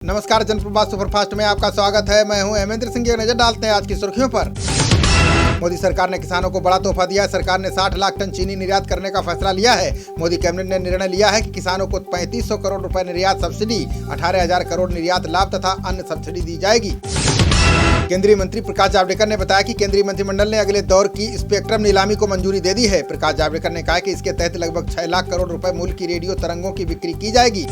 नमस्कार, जनप्रवास सुपरफास्ट में आपका स्वागत है। मैं हूं हेमेंद्र सिंह। नजर डालते हैं आज की सुर्खियों पर। मोदी सरकार ने किसानों को बड़ा तोहफा दिया है। सरकार ने 60 लाख टन चीनी निर्यात करने का फैसला लिया है। मोदी कैबिनेट ने निर्णय लिया है कि किसानों को 3500 करोड़ रुपए निर्यात सब्सिडी, 18,000 करोड़ निर्यात लाभ तथा अन्य सब्सिडी दी जाएगी। केंद्रीय मंत्री प्रकाश जावड़ेकर ने बताया कि केंद्रीय मंत्रिमंडल ने अगले दौर की स्पेक्ट्रम नीलामी को मंजूरी दे दी है। प्रकाश जावड़ेकर ने कहा कि इसके तहत लगभग 6 लाख करोड़ रुपए मूल्य की रेडियो तरंगों की बिक्री की जाएगी।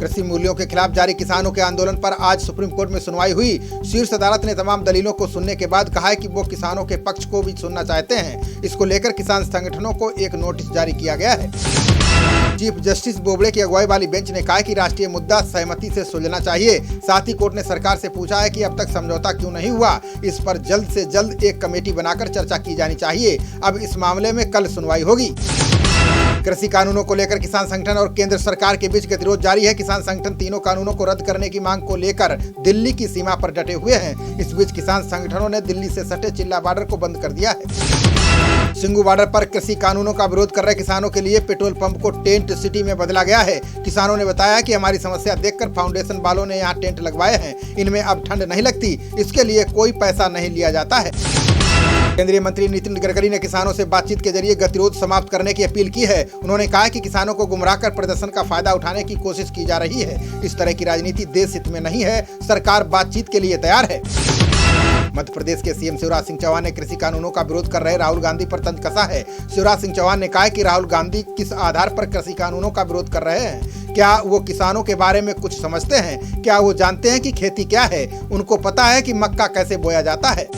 कृषि मूल्यों के खिलाफ जारी किसानों के आंदोलन पर आज सुप्रीम कोर्ट में सुनवाई हुई। शीर्ष अदालत ने तमाम दलीलों को सुनने के बाद कहा है कि वो किसानों के पक्ष को भी सुनना चाहते हैं। इसको लेकर किसान संगठनों को एक नोटिस जारी किया गया है। चीफ जस्टिस बोबड़े की अगुवाई वाली बेंच ने कहा कि राष्ट्रीय मुद्दा सहमति से सुलझना चाहिए। साथ ही कोर्ट ने सरकार से पूछा है कि अब तक समझौता क्यों नहीं हुआ। इस पर जल्द से जल्द एक कमेटी बनाकर चर्चा की जानी चाहिए। अब इस मामले में कल सुनवाई होगी। कृषि कानूनों को लेकर किसान संगठन और केंद्र सरकार के बीच गतिरोध जारी है। किसान संगठन तीनों कानूनों को रद्द करने की मांग को लेकर दिल्ली की सीमा पर डटे हुए हैं। इस बीच किसान संगठनों ने दिल्ली से सटे चिल्ला बॉर्डर को बंद कर दिया है। सिंगू बॉर्डर पर कृषि कानूनों का विरोध कर रहे किसानों के लिए पेट्रोल पंप को टेंट सिटी में बदला गया है। किसानों ने बताया कि हमारी समस्या देखकर फाउंडेशन वालों ने यहाँ टेंट लगवाए हैं। इनमें अब ठंड नहीं लगती, इसके लिए कोई पैसा नहीं लिया जाता है। केंद्रीय मंत्री नितिन गडकरी ने किसानों से बातचीत के जरिए गतिरोध समाप्त करने की अपील की है। उन्होंने कहा कि किसानों को गुमराह कर प्रदर्शन का फायदा उठाने की कोशिश की जा रही है। इस तरह की राजनीति देश हित में नहीं है। सरकार बातचीत के लिए तैयार है। मध्य प्रदेश के सीएम शिवराज सिंह चौहान ने कृषि कानूनों का विरोध कर रहे राहुल गांधी पर तंज कसा है। शिवराज सिंह चौहान ने कहा कि राहुल गांधी किस आधार पर कृषि कानूनों का विरोध कर रहे हैं। क्या वो किसानों के बारे में कुछ समझते हैं? क्या वो जानते हैं कि खेती क्या है? उनको पता है कि मक्का कैसे बोया जाता है?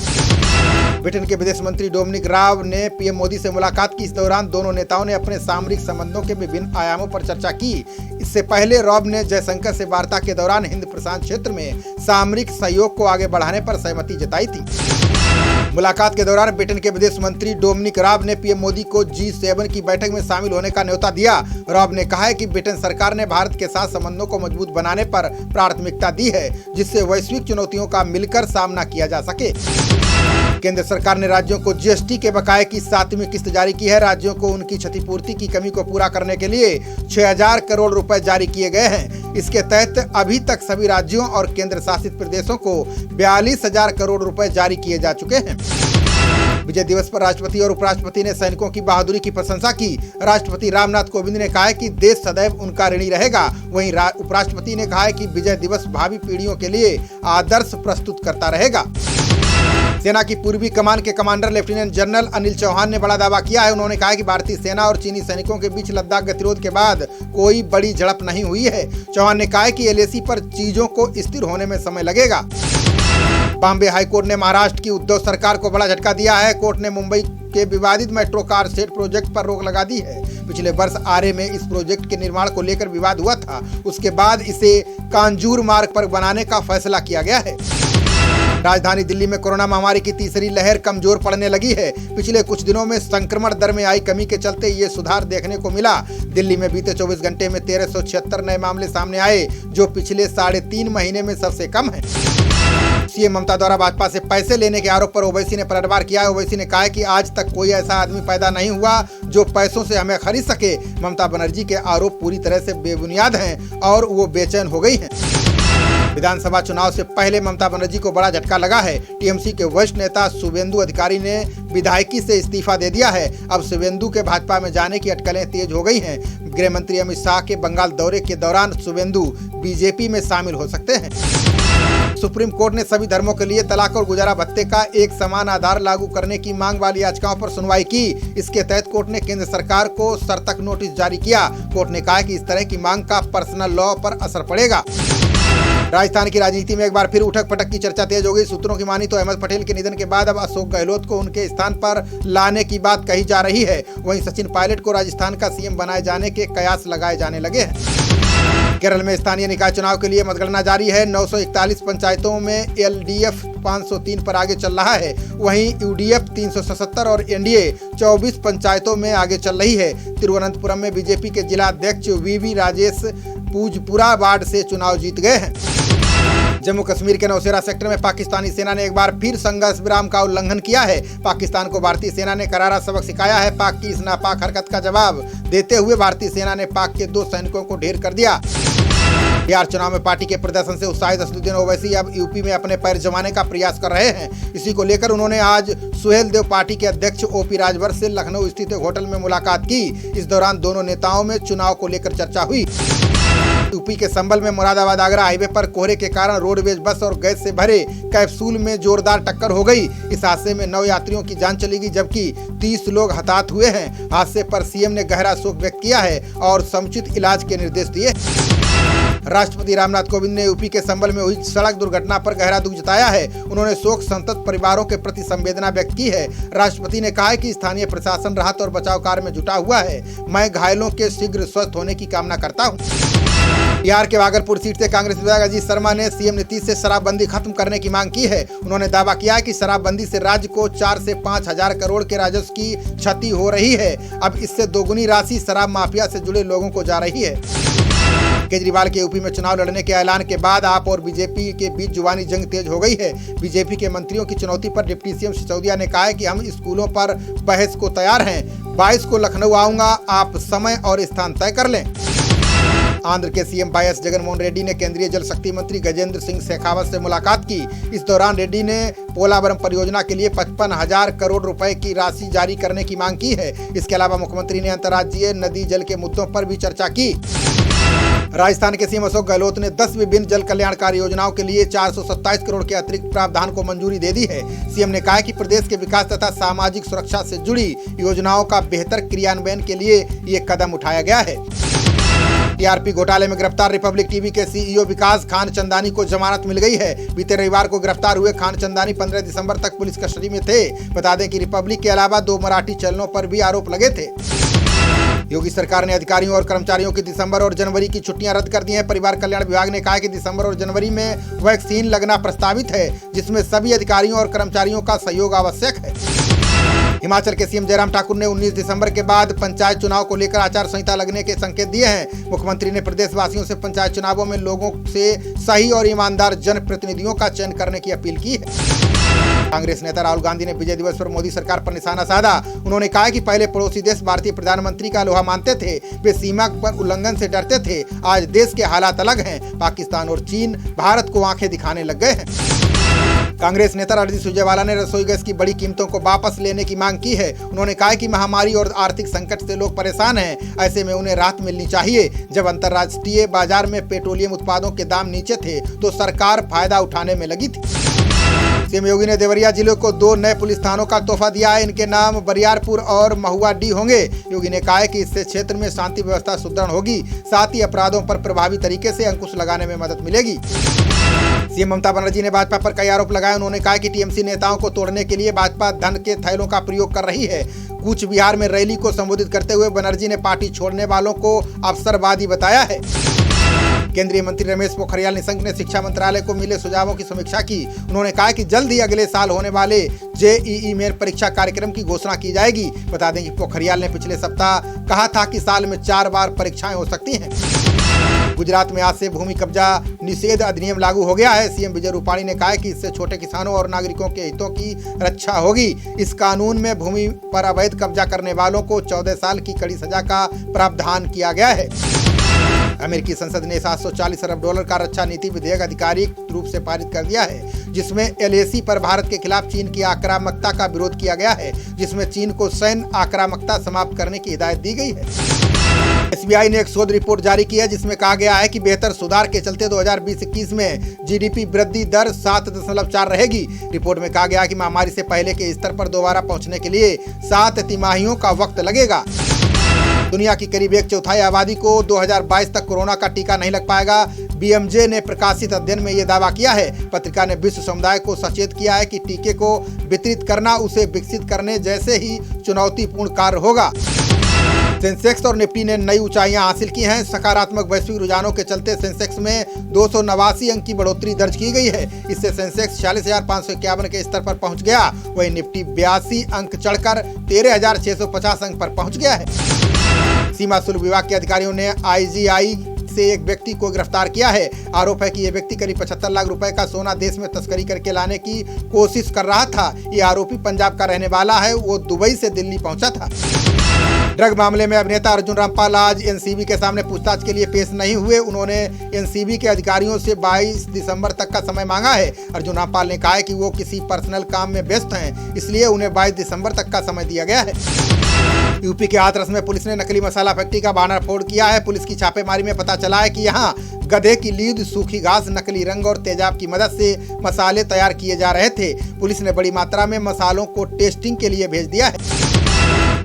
ब्रिटेन के विदेश मंत्री डोमिनिक राब ने पीएम मोदी से मुलाकात की। इस दौरान दोनों नेताओं ने अपने सामरिक संबंधों के विभिन्न आयामों पर चर्चा की। इससे पहले रॉब ने जयशंकर से वार्ता के दौरान हिंद प्रशांत क्षेत्र में सामरिक सहयोग को आगे बढ़ाने पर सहमति जताई थी। मुलाकात के दौरान ब्रिटेन के विदेश मंत्री डोमिनिक राब ने पीएम मोदी को G7 की बैठक में शामिल होने का न्योता दिया। राब ने कहा है कि ब्रिटेन सरकार ने भारत के साथ संबंधों को मजबूत बनाने पर प्राथमिकता दी है, जिससे वैश्विक चुनौतियों का मिलकर सामना किया जा सके। केंद्र सरकार ने राज्यों को जीएसटी के बकाये की 7वीं किस्त जारी की है। राज्यों को उनकी क्षतिपूर्ति की कमी को पूरा करने के लिए 6,000 करोड़ रुपए जारी किए गए हैं। इसके तहत अभी तक सभी राज्यों और केंद्र शासित प्रदेशों को 42,000 करोड़ रुपए जारी किए जा चुके हैं। विजय दिवस पर राष्ट्रपति और उपराष्ट्रपति ने सैनिकों की बहादुरी की प्रशंसा की। राष्ट्रपति रामनाथ कोविंद ने कहा है कि देश सदैव उनका ऋणी रहेगा। वहीं उपराष्ट्रपति ने कहा है कि विजय दिवस भावी पीढ़ियों के लिए आदर्श प्रस्तुत करता रहेगा। सेना की पूर्वी कमान के commander lieutenant general Anil Chauhan ने बड़ा दावा किया है। उन्होंने कहा कि भारतीय सेना और चीनी सैनिकों के बीच लद्दाख गतिरोध के बाद कोई बड़ी झड़प नहीं हुई है। चौहान ने कहा है कि LAC पर चीजों को स्थिर होने में समय लगेगा। बॉम्बे हाईकोर्ट ने महाराष्ट्र की उद्धव सरकार को बड़ा झटका दिया है। कोर्ट ने मुंबई के विवादित मेट्रो कार शेड प्रोजेक्ट पर रोक लगा दी है। पिछले वर्ष आरे में इस प्रोजेक्ट के निर्माण को लेकर विवाद हुआ था। उसके बाद इसे कांजूर मार्ग पर बनाने का फैसला किया गया है। राजधानी दिल्ली में कोरोना महामारी की तीसरी लहर कमजोर पड़ने लगी है। पिछले कुछ दिनों में संक्रमण दर में आई कमी के चलते ये सुधार देखने को मिला। दिल्ली में बीते 24 घंटे में 1376 नए मामले सामने आए, जो पिछले 3.5 महीने में सबसे कम है। सीएम ममता द्वारा भाजपा से पैसे लेने के आरोप पर ओवैसी ने पलटवार किया है। ओवैसी ने कहा है कि आज तक कोई ऐसा आदमी पैदा नहीं हुआ जो पैसों से हमें खरीद सके। ममता बनर्जी के आरोप पूरी तरह से बेबुनियाद हैं और वो बेचैन हो गई हैं। विधानसभा चुनाव से पहले ममता बनर्जी को बड़ा झटका लगा है। टीएमसी के वरिष्ठ नेता शुभेंदु अधिकारी ने विधायकी से इस्तीफा दे दिया है। अब शुभेंदु के भाजपा में जाने की अटकलें तेज हो गई हैं। गृह मंत्री अमित शाह के बंगाल दौरे के दौरान शुभेंदु बीजेपी में शामिल हो सकते हैं। सुप्रीम कोर्ट ने सभी धर्मों के लिए तलाक और गुजारा भत्ते का एक समान आधार लागू करने की मांग वाली याचिकाओं पर सुनवाई की। इसके तहत कोर्ट ने केंद्र सरकार को सख्त नोटिस जारी किया। कोर्ट ने कहा कि इस तरह की मांग का पर्सनल लॉ पर असर पड़ेगा। राजस्थान की राजनीति में एक बार फिर उठक पटक की चर्चा तेज हो गई। सूत्रों की मानी तो अहमद पटेल के निधन के बाद अब अशोक गहलोत को उनके स्थान पर लाने की बात कही जा रही है। वहीं सचिन पायलट को राजस्थान का सीएम बनाए जाने के कयास लगाए जाने लगे हैं। केरल में स्थानीय निकाय चुनाव के लिए मतगणना जारी है। 941 पंचायतों में LDF 503 पर आगे चल रहा है। वहीं UDF 377 और NDA 24 पंचायतों में आगे चल रही है। तिरुवनंतपुरम में बीजेपी के जिला अध्यक्ष VV राजेश पूजपुरा वार्ड से चुनाव जीत गए हैं। जम्मू कश्मीर के नौशेरा सेक्टर में पाकिस्तानी सेना ने एक बार फिर संघर्ष विराम का उल्लंघन किया है। पाकिस्तान को भारतीय सेना ने करारा सबक सिखाया है। पाक की इस नापाक हरकत का जवाब देते हुए भारतीय सेना ने पाक के 2 सैनिकों को ढेर कर दिया। बिहार चुनाव में पार्टी के प्रदर्शन से उत्साहित असदुद्दीन ओवैसी अब यूपी में अपने पैर जमाने का प्रयास कर रहे हैं। इसी को लेकर उन्होंने आज सुहेल देव पार्टी के अध्यक्ष ओपी राजभर से लखनऊ स्थित एक होटल में मुलाकात की। इस दौरान दोनों नेताओं में चुनाव को लेकर चर्चा हुई। यूपी के संभल में मुरादाबाद आगरा हाईवे पर कोहरे के कारण रोडवेज बस और गैस से भरे कैप्सूल में जोरदार टक्कर हो गई। इस हादसे में 9 यात्रियों की जान चली गई, जबकि 30 लोग हताहत हुए हैं। हादसे पर सीएम ने गहरा शोक व्यक्त किया है और समुचित इलाज के निर्देश दिए। राष्ट्रपति रामनाथ कोविंद ने यूपी के संभल में हुई सड़क दुर्घटना पर गहरा दुख जताया है। उन्होंने शोक संतप्त परिवारों के प्रति संवेदना व्यक्त की है। राष्ट्रपति ने कहा है कि स्थानीय प्रशासन राहत और बचाव कार्य में जुटा हुआ है। मैं घायलों के शीघ्र स्वस्थ होने की कामना करता हूँ। बिहार के भागलपुर सीट से कांग्रेस विधायक अजीत शर्मा ने सीएम नीतीश से शराबबंदी खत्म करने की मांग की है। उन्होंने दावा किया है कि शराबबंदी से राज्य को 4 से 5 हजार करोड़ के राजस्व की क्षति हो रही है। अब इससे दोगुनी राशि शराब माफिया से जुड़े लोगों को जा रही है। केजरीवाल के यूपी में चुनाव लड़ने के ऐलान के बाद आप और बीजेपी के बीच जुबानी जंग तेज हो गई है। बीजेपी के मंत्रियों की चुनौती पर डिप्टी सीएम सिसोदिया ने कहा है कि हम स्कूलों पर बहस को तैयार हैं। 22 को लखनऊ आऊंगा, आप समय और स्थान तय कर लें। आंध्र के सीएम वाईएस जगनमोहन रेड्डी ने केंद्रीय जल शक्ति मंत्री गजेंद्र सिंह शेखावत से मुलाकात की। इस दौरान रेड्डी ने पोलावरम परियोजना के लिए 55,000 करोड़ रुपए की राशि जारी करने की मांग की है। इसके अलावा मुख्यमंत्री ने अंतर्राज्यीय नदी जल के मुद्दों पर भी चर्चा की। राजस्थान के सीएम अशोक गहलोत ने 10 विभिन्न जल कल्याणकारी योजनाओं के लिए 427 करोड़ के अतिरिक्त प्रावधान को मंजूरी दे दी है। सीएम ने कहा कि प्रदेश के विकास तथा सामाजिक सुरक्षा से जुड़ी योजनाओं का बेहतर क्रियान्वयन के लिए ये कदम उठाया गया है। टीआरपी घोटाले में गिरफ्तार रिपब्लिक टीवी के सीईओ विकास खान चंदानी को जमानत मिल गई है। बीते रविवार को गिरफ्तार हुए खान चंदानी 15 दिसंबर तक पुलिस कस्टडी में थे। बता दें कि रिपब्लिक के अलावा 2 मराठी चैनलों पर भी आरोप लगे थे। योगी सरकार ने अधिकारियों और कर्मचारियों की दिसंबर और जनवरी की छुट्टियां रद्द कर दी हैं। परिवार कल्याण विभाग ने कहा है कि दिसंबर और जनवरी में वैक्सीन लगना प्रस्तावित है, जिसमें सभी अधिकारियों और कर्मचारियों का सहयोग आवश्यक है। हिमाचल के सीएम जयराम ठाकुर ने 19 दिसंबर के बाद पंचायत चुनाव को लेकर आचार संहिता लगने के संकेत दिए हैं। मुख्यमंत्री ने प्रदेशवासियों से पंचायत चुनावों में लोगों से सही और ईमानदार जनप्रतिनिधियों का चयन करने की अपील की है। कांग्रेस नेता राहुल गांधी ने विजय दिवस पर मोदी सरकार पर निशाना साधा। उन्होंने कहा कि पहले पड़ोसी देश भारतीय प्रधानमंत्री का लोहा मानते थे, वे सीमा पर उल्लंघन से डरते थे। आज देश के हालात अलग हैं। पाकिस्तान और चीन भारत को आंखें दिखाने लग गए हैं। कांग्रेस नेता रणदीप सुरजेवाला ने रसोई गैस की बड़ी कीमतों को वापस लेने की मांग की है। उन्होंने कहा कि महामारी और आर्थिक संकट से लोग परेशान हैं, ऐसे में उन्हें राहत मिलनी चाहिए। जब अंतर्राष्ट्रीय बाजार में पेट्रोलियम उत्पादों के दाम नीचे थे तो सरकार फायदा उठाने में लगी थी। सीएम योगी ने देवरिया जिले को 2 नए पुलिस थानों का तोहफा दिया है। इनके नाम बरियारपुर और महुआडीह होंगे। योगी ने कहा है कि इससे क्षेत्र में शांति व्यवस्था सुदृढ़ होगी, साथ ही अपराधों पर प्रभावी तरीके से अंकुश लगाने में मदद मिलेगी। सीएम ममता बनर्जी ने भाजपा पर कई आरोप लगाए। उन्होंने कहा कि टीएमसी नेताओं को तोड़ने के लिए भाजपा धन के थैलों का प्रयोग कर रही है। कूच बिहार में रैली को संबोधित करते हुए बनर्जी ने पार्टी छोड़ने वालों को अवसरवादी बताया है। केंद्रीय मंत्री रमेश पोखरियाल निशंक ने शिक्षा मंत्रालय को मिले सुझावों की समीक्षा की। उन्होंने कहा कि जल्द ही अगले साल होने वाले जेईई मेन परीक्षा कार्यक्रम की घोषणा की जाएगी। बता दें कि पोखरियाल ने पिछले सप्ताह कहा था कि साल में 4 बार परीक्षाएं हो सकती हैं। गुजरात में आज से भूमि कब्जा निषेध अधिनियम लागू हो गया है। सीएम विजय रूपाणी ने कहा है कि इससे छोटे किसानों और नागरिकों के हितों की रक्षा होगी। इस कानून में भूमि पर अवैध कब्जा करने वालों को 14 साल की कड़ी सजा का प्रावधान किया गया है। अमेरिकी संसद ने $740 अरब का रक्षा नीति विधेयक आधिकारिक रूप से पारित कर दिया है, जिसमें एलएसी पर भारत के खिलाफ चीन की आक्रामकता का विरोध किया गया है, जिसमें चीन को सैन्य आक्रामकता समाप्त करने की हिदायत दी गई है। एसबीआई ने एक शोध रिपोर्ट जारी की है, जिसमें कहा गया है कि बेहतर सुधार के चलते 2020-21 में जीडीपी वृद्धि दर 7.4 रहेगी। रिपोर्ट में कहा गया कि महामारी से पहले के स्तर पर दोबारा पहुंचने के लिए 7 तिमाहियों का वक्त लगेगा। दुनिया की करीब 1/4 आबादी को 2022 तक कोरोना का टीका नहीं लग पाएगा। बीएमजे ने प्रकाशित अध्ययन में ये दावा किया है। पत्रिका ने विश्व समुदाय को सचेत किया है कि टीके को वितरित करना उसे विकसित करने जैसे ही चुनौतीपूर्ण कार्य होगा। सेंसेक्स और निफ्टी ने नई ऊंचाइयां हासिल की हैं। सकारात्मक वैश्विक रुझानों के चलते सेंसेक्स में 289 अंक की बढ़ोतरी दर्ज की गई है। इससे सेंसेक्स 46,551 के स्तर पर पहुंच गया। वहीं निफ्टी 82 अंक चढ़कर 13,650 अंक पर पहुंच गया है। सीमा शुल्क विभाग के अधिकारियों ने आईजीआई से एक व्यक्ति को गिरफ्तार किया है। आरोप है कि ये व्यक्ति करीब 75 लाख रुपए का सोना देश में तस्करी करके लाने की कोशिश कर रहा था। ये आरोपी पंजाब का रहने वाला है। वो दुबई से दिल्ली पहुंचा था। ड्रग मामले में अभिनेता अर्जुन रामपाल आज एनसीबी के सामने पूछताछ के लिए पेश नहीं हुए। उन्होंने एनसीबी के अधिकारियों से 22 दिसंबर तक का समय मांगा है। अर्जुन रामपाल ने कहा है कि वो किसी पर्सनल काम में व्यस्त हैं, इसलिए उन्हें 22 दिसंबर तक का समय दिया गया है। यूपी के हाथरस में पुलिस ने नकली मसाला फैक्ट्री का भांडाफोड़ किया है। पुलिस की छापेमारी में पता चला है कि यहाँ गधे की लीद, सूखी घास, नकली रंग और तेजाब की मदद से मसाले तैयार किए जा रहे थे। पुलिस ने बड़ी मात्रा में मसालों को टेस्टिंग के लिए भेज दिया है।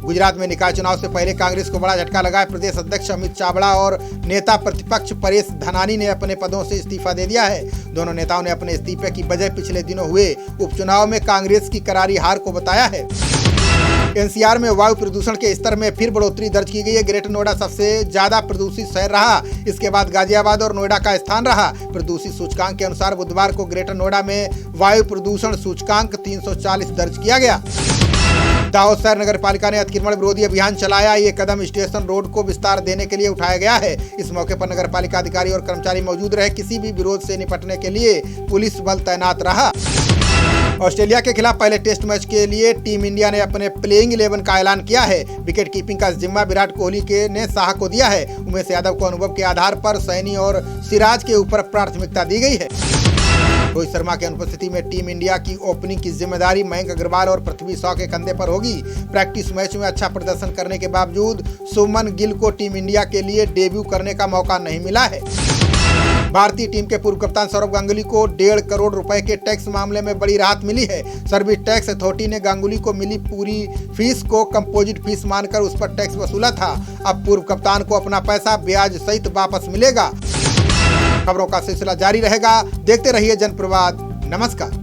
गुजरात में निकाय चुनाव से पहले कांग्रेस को बड़ा झटका लगा है। प्रदेश अध्यक्ष अमित चावड़ा और नेता प्रतिपक्ष परेश धनानी ने अपने पदों से इस्तीफा दे दिया है। दोनों नेताओं ने अपने इस्तीफे की वजह पिछले दिनों हुए उपचुनाव में कांग्रेस की करारी हार को बताया है। एनसीआर में वायु प्रदूषण के स्तर में फिर बढ़ोतरी दर्ज की गई है। ग्रेटर नोएडा सबसे ज्यादा प्रदूषित शहर रहा। इसके बाद गाजियाबाद और नोएडा का स्थान रहा। प्रदूषित सूचकांक के अनुसार बुधवार को ग्रेटर नोएडा में वायु प्रदूषण सूचकांक 340 दर्ज किया गया। दाहोद शहर नगर पालिका ने अतिक्रमण विरोधी अभियान चलाया। ये कदम स्टेशन रोड को विस्तार देने के लिए उठाया गया है। इस मौके पर नगर पालिका अधिकारी और कर्मचारी मौजूद रहे। किसी भी विरोध से निपटने के लिए पुलिस बल तैनात रहा। ऑस्ट्रेलिया के खिलाफ पहले टेस्ट मैच के लिए टीम इंडिया ने अपने प्लेइंग 11 का ऐलान किया है। विकेट कीपिंग का जिम्मा विराट कोहली ने शाह को दिया है। उमेश यादव को अनुभव के आधार पर सैनी और सिराज के ऊपर प्राथमिकता दी गई है। रोहित शर्मा की अनुपस्थिति में टीम इंडिया की ओपनिंग की जिम्मेदारी मयंक अग्रवाल और पृथ्वी शॉ के कंधे पर होगी। प्रैक्टिस मैच में अच्छा प्रदर्शन करने के बावजूद शुभमन गिल को टीम इंडिया के लिए डेब्यू करने का मौका नहीं मिला है। भारतीय टीम के पूर्व कप्तान सौरव गांगुली को 1.5 करोड़ रुपए के टैक्स मामले में बड़ी राहत मिली है। सर्विस टैक्स अथॉरिटी ने गांगुली को मिली पूरी फीस को कंपोजिट फीस मानकर उस पर टैक्स वसूला था। अब पूर्व कप्तान को अपना पैसा ब्याज सहित वापस मिलेगा। खबरों का सिलसिला जारी रहेगा। देखते रहिए जनप्रवाद। नमस्कार।